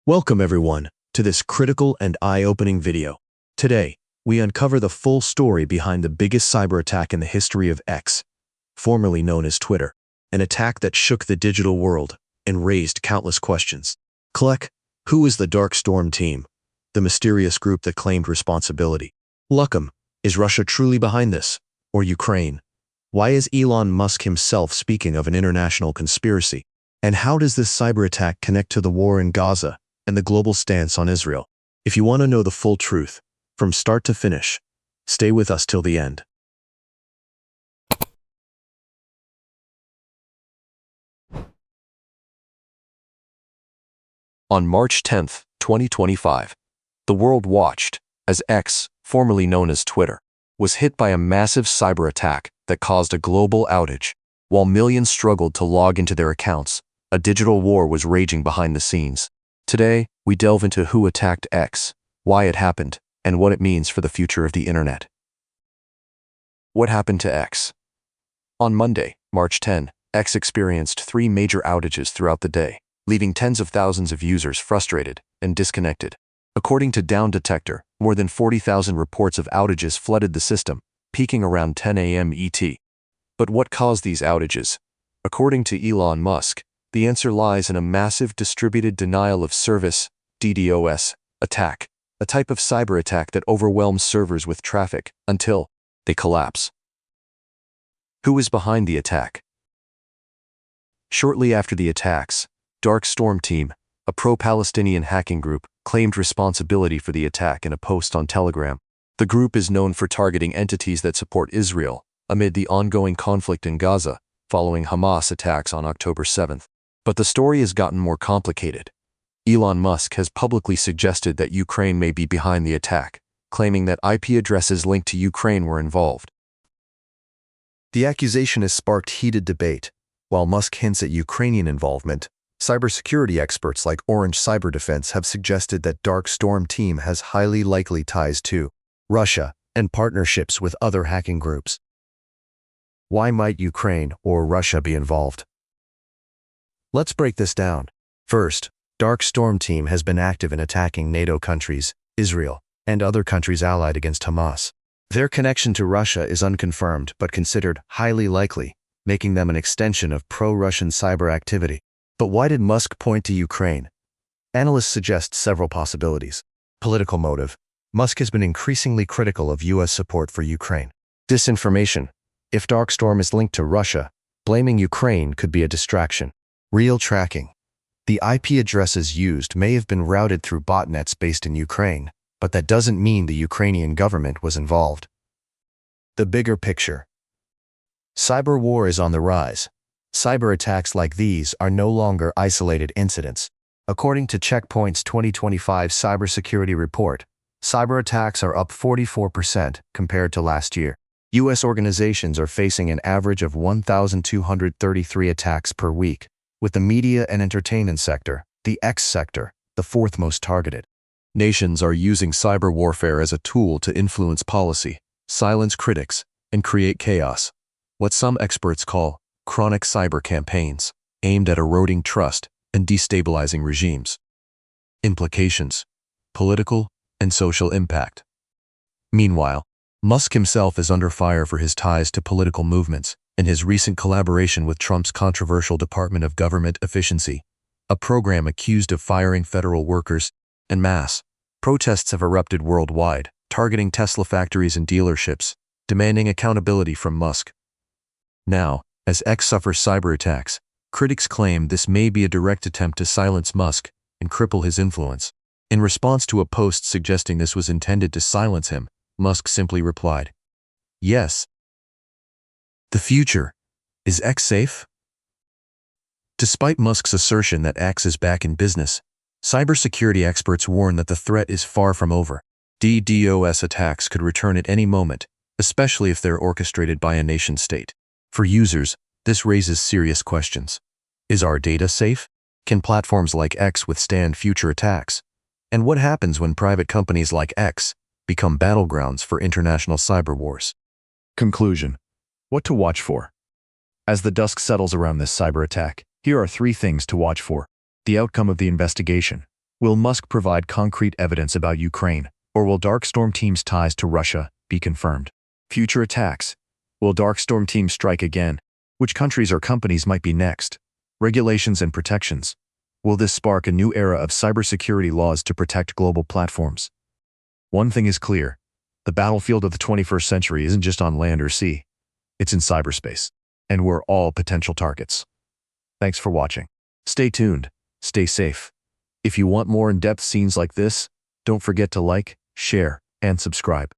Welcome everyone to this critical and eye-opening video. Today, we uncover the full story behind the biggest cyber attack in the history of X, formerly known as Twitter, an attack that shook the digital world and raised countless questions. Click, who is the Dark Storm team, the mysterious group that claimed responsibility? Luckham, is Russia truly behind this, or Ukraine? Why is Elon Musk himself speaking of an international conspiracy? And how does this cyber attack connect to the war in Gaza and the global stance on Israel? If you want to know the full truth, from start to finish, stay with us till the end. On March 10, 2025, the world watched as X, formerly known as Twitter, was hit by a massive cyber attack that caused a global outage. While millions struggled to log into their accounts, a digital war was raging behind the scenes. Today, we delve into who attacked X, why it happened, and what it means for the future of the internet. What happened to X? On Monday, March 10, X experienced 3 major outages throughout the day, leaving tens of thousands of users frustrated and disconnected. According to Down Detector, more than 40,000 reports of outages flooded the system, peaking around 10 a.m. ET. But what caused these outages? According to Elon Musk, the answer lies in a massive distributed denial of service (DDoS) attack, a type of cyber attack that overwhelms servers with traffic until they collapse. Who is behind the attack? Shortly after the attacks, Dark Storm Team, a pro-Palestinian hacking group, claimed responsibility for the attack in a post on Telegram. The group is known for targeting entities that support Israel amid the ongoing conflict in Gaza following Hamas attacks on October 7th. But the story has gotten more complicated. Elon Musk has publicly suggested that Ukraine may be behind the attack, claiming that IP addresses linked to Ukraine were involved. The accusation has sparked heated debate. While Musk hints at Ukrainian involvement, cybersecurity experts like Orange Cyber Defense have suggested that Dark Storm Team has highly likely ties to Russia and partnerships with other hacking groups. Why might Ukraine or Russia be involved? Let's break this down. First, Dark Storm Team has been active in attacking NATO countries, Israel, and other countries allied against Hamas. Their connection to Russia is unconfirmed but considered highly likely, making them an extension of pro-Russian cyber activity. But why did Musk point to Ukraine? Analysts suggest several possibilities. Political motive. Musk has been increasingly critical of U.S. support for Ukraine. Disinformation. If Dark Storm is linked to Russia, blaming Ukraine could be a distraction. Real tracking. The IP addresses used may have been routed through botnets based in Ukraine, but that doesn't mean the Ukrainian government was involved. The bigger picture. Cyber war is on the rise. Cyber attacks like these are no longer isolated incidents. According to Checkpoint's 2025 Cybersecurity report, cyber attacks are up 44% compared to last year. U.S. organizations are facing an average of 1,233 attacks per week, with the media and entertainment sector, the X sector, the fourth most targeted. Nations are using cyber warfare as a tool to influence policy, silence critics, and create chaos. What some experts call chronic cyber campaigns, aimed at eroding trust and destabilizing regimes. Implications: political and social impact. Meanwhile, Musk himself is under fire for his ties to political movements and his recent collaboration with Trump's controversial Department of Government Efficiency, a program accused of firing federal workers. En masse, protests have erupted worldwide, targeting Tesla factories and dealerships, demanding accountability from Musk. Now, as X suffers cyber attacks, critics claim this may be a direct attempt to silence Musk and cripple his influence. In response to a post suggesting this was intended to silence him, Musk simply replied, "Yes. The future. Is X safe?" Despite Musk's assertion that X is back in business, cybersecurity experts warn that the threat is far from over. DDoS attacks could return at any moment, especially if they're orchestrated by a nation-state. For users, this raises serious questions. Is our data safe? Can platforms like X withstand future attacks? And what happens when private companies like X become battlegrounds for international cyber wars? Conclusion. What to watch for? As the dust settles around this cyber attack, here are 3 things to watch for. The outcome of the investigation. Will Musk provide concrete evidence about Ukraine, or will Dark Storm Team's ties to Russia be confirmed? Future attacks. Will Dark Storm Team strike again? Which countries or companies might be next? Regulations and protections. Will this spark a new era of cybersecurity laws to protect global platforms? One thing is clear. The battlefield of the 21st century isn't just on land or sea. It's in cyberspace. And we're all potential targets. Thanks for watching. Stay tuned. Stay safe. If you want more in-depth scenes like this, don't forget to like, share, and subscribe.